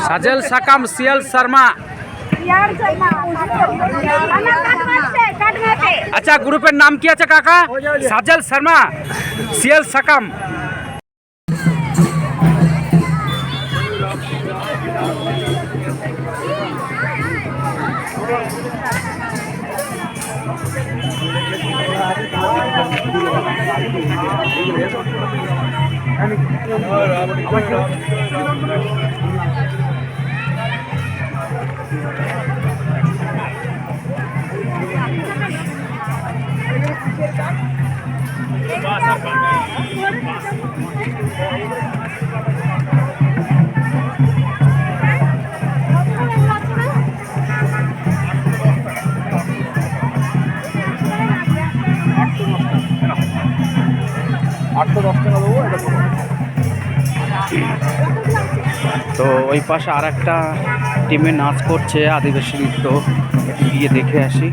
সাজেল succumb CL Sharma. আচ্ছা, গ্রুপের নাম কি আছে কাকা? সাজেল শর্মা, সিএল সাকাম। তো ওই পাশে আর একটা টিমে নাচ করছে আদিবাসী নৃত্য, গিয়ে দেখে আসি।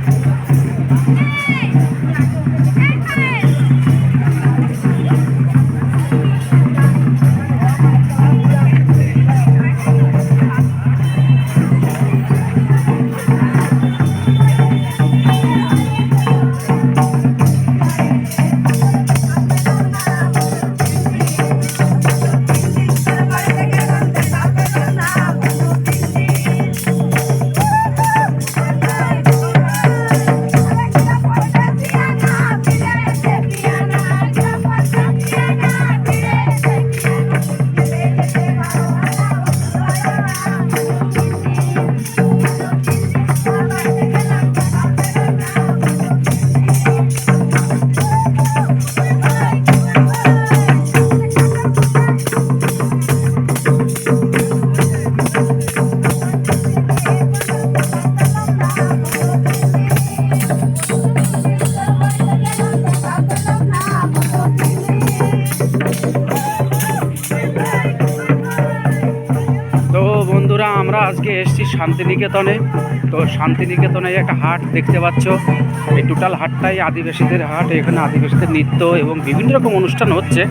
বন্ধুরা, আমরা আজকে এসেছি শান্তিনিকেতনে। তো শান্তিনিকেতনে একটা হাট দেখতে পাচ্ছ, এই টোটাল হাটটাই আদিবাসীদের হাট। এখানে আদিবাসীদের নৃত্য এবং বিভিন্ন রকম অনুষ্ঠান হচ্ছে।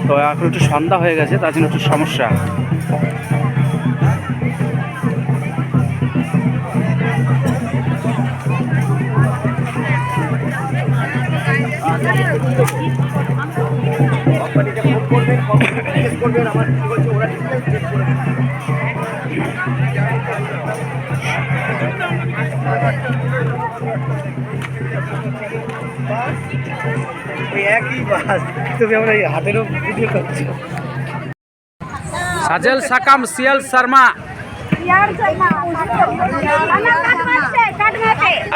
তো এখন একটু সন্ধ্যা হয়ে গেছে, তার জন্য একটু সমস্যা। সাজেল সাকাম সিএল শর্মা।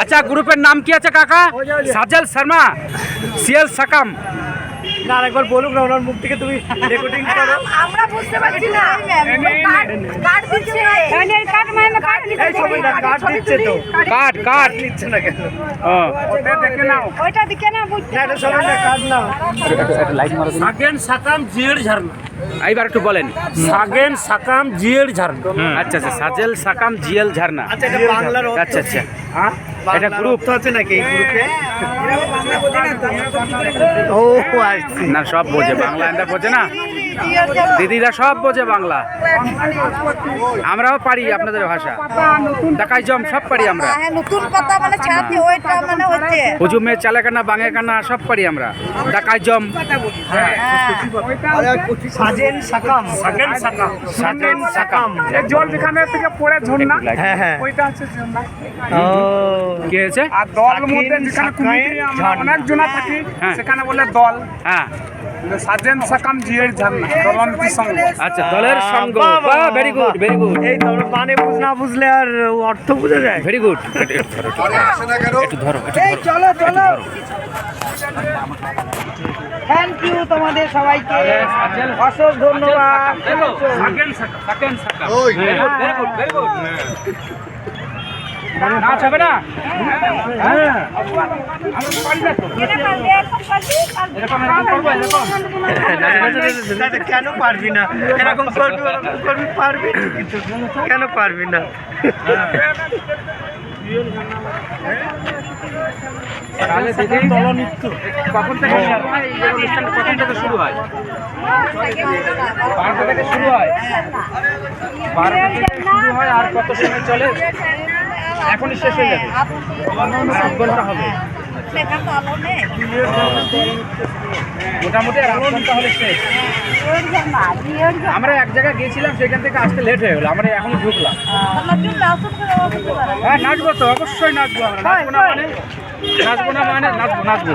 আচ্ছা, গ্রুপের নাম কি আছে কাকা? সাজেল শর্মা, সিএল সাকাম। না, আরেকবার বলুক না, ওনার মুখ থেকে তুমি রেকর্ডিং করো। আমরা বুঝতে পারছি না। কাট দিচ্ছে, কাট মানে কাট নিচ্ছে। কাট দিচ্ছে তো, কাট নিচ্ছে না কেন? ওটা দেখে নাও, ওইটা দেখে না বুঝতে। এটা সবাই না, কাট না। সাগেন সাকাম জিয়ের ঝর্ণা। এইবার একটু বলেন। সাগেন সাকাম জিয়ের ঝর্ণা। আচ্ছা আচ্ছা, সাজেল সাকাম জিএল ঝর্ণা। আচ্ছা, এটা বাংলার অর্থ। আচ্ছা আচ্ছা, হ্যাঁ, এটা গ্রুপ তো আছে নাকি এই গ্রুপে? ও আচ্ছা, না, সব বোঝে বাংলা, এটা বোঝে না দিদিরা, সব বোঝে বাংলা। আমরাও পারি আপনাদের ভাষা, দেখাই জম সব পারি আমরা। নতুন কথা মানে ছাতি ওইটা মানে হচ্ছে হুজুমে চালে কানা বাঙে কানা সব পারি আমরা, দেখাই জম। সাজেন সাকাম, সাগেন সাকাম, সাজেল সাকাম। জল যেখানে থেকে পড়ে ঝর্ণা, হ্যাঁ হ্যাঁ। ওইটা হচ্ছে ঝর্ণা। ও কি হয়েছে? আর দল মধ্যে যেখানে কুমিটি আমরা অনেক জনা থাকি, সেখানে বলে দল। হ্যাঁ, সাজেন সাকাম জিয়ের ঝর্ণা, দলন্তি সঙ্গ। আচ্ছা, দলের সঙ্গ। বাহ, ভেরি গুড, ভেরি গুড, এই তো আমরা মানে না বুঝলে আর অর্থ বোঝা যায়। Very good. একটু ধরো, এই চলো চলো। থ্যাংক ইউ তোমাদের সবাইকে, অসংখ্য ধন্যবাদ। সাকেন সাকাম, সাকেন সাকাম। Very good, very good. নাচ হবে না? হ্যাঁ, কেন পারবি না? এরকম করবি, পারবি, কেন পারবি না? তাহলে দেখেই কখন থেকে শুরু হয় এই অনুষ্ঠানটা, কখন থেকে শুরু হয়? 12টা থেকে শুরু হয়। 12টা থেকে শুরু হয় আর কত সময় চলে? এখনই শেষ হয়ে যাবে, আর 8 ঘন্টা হবে মোটামুটি, আর 8 ঘন্টা হলে শেষ। আমরা এক জায়গায় গিয়েছিলাম, সেখান থেকে আসতে লেট হয়ে গেলো, আমরা এখনই ঢুকলাম। হ্যাঁ নাচবো তো, অবশ্যই নাচবো। আমরা নাচবো না মানে নাচবো।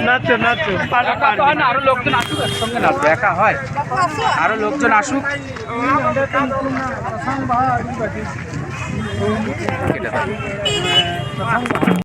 নাচো নাচো একা তো হয় না, আরো লোকজন আসুক একসঙ্গে নাচবো, একা হয়? আরো লোকজন আসুক। এটা